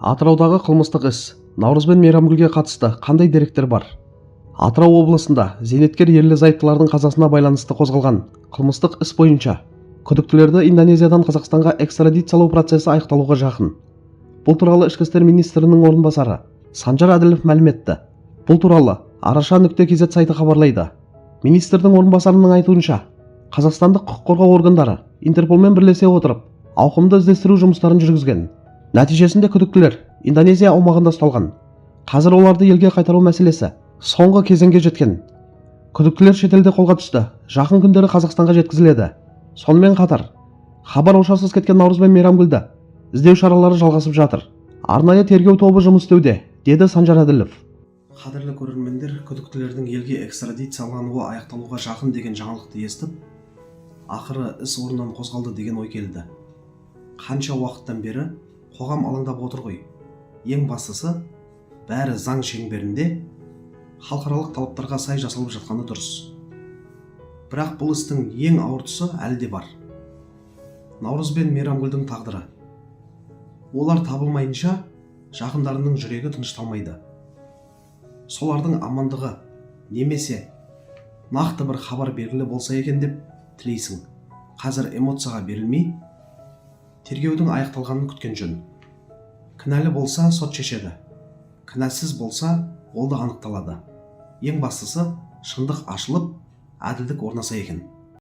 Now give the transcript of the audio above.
Атыраудағы қылмыстық іс Наурыз бен Мейрамгүлге қатысты қандай деректер бар? Атырау облысында зейнеткер ерлі-зайыптылардың қазасына байланысты қозғалған қылмыстық іс бойынша күдіктілерді Индонезиядан Қазақстанға экстрадициялау процесі аяқталуға жақын. Бұл туралы Ішкі істер министрінің орынбасары Санжар Әділов мәлім етті. Бұл туралы Араша.kz сайты хабарлайды. Министрдің орынбасарының айтуынша, қазақстандық құқық қорғау органдары Интерполмен бірлесе отырып, ауқымды іздестіру жұмыстарын жүргізген. Нәтижесінде күдіктілер Индонезия аумағында ұсталған. Қазір оларды елге қайтару мәселесі соңғы кезеңге жеткен. Күдіктілер шетелде қолға түсті. Жақын күндері Қазақстанға жеткізіледі. Сонымен қатар, хабар-ошарсыз кеткен Наурыз бен Мейрамгүлді іздеу шаралары жалғасып жатыр. Арнайы тергеу тобы жұмыс істеуде, деді Санжар Әділов. Қадірлі көрермендер, күдіктілердің елге экстрадициялануы аяқталуға жақын деген жаңалықты естіп, ақыры іс орнынан қозғалды деген ой келді. Қанша уақыттан бері қоғам алаңдап отыр ғой. Ең бастысы, бәрі заң шеңберінде халықаралық талаптарға сай жасалып жатқаны дұрыс. Бірақ бұл істің ең ауыр тұсы әлі де бар. Наурыз бен Мейрамгүлдің тағдыры. Олар табылмайынша жақындарының жүрегі тынышталмайды. Солардың амандығы немесе нақты бір хабар белгілі болса екен деп тілейсің. Қазір эмоцияға берілмей, тергеудің аяқталғанын күткен жөн. Кінәлі болса сот шешеді. Кінәсіз болса ол да анықталады. Ең бастысы шындық ашылып, әділдік орнаса екен.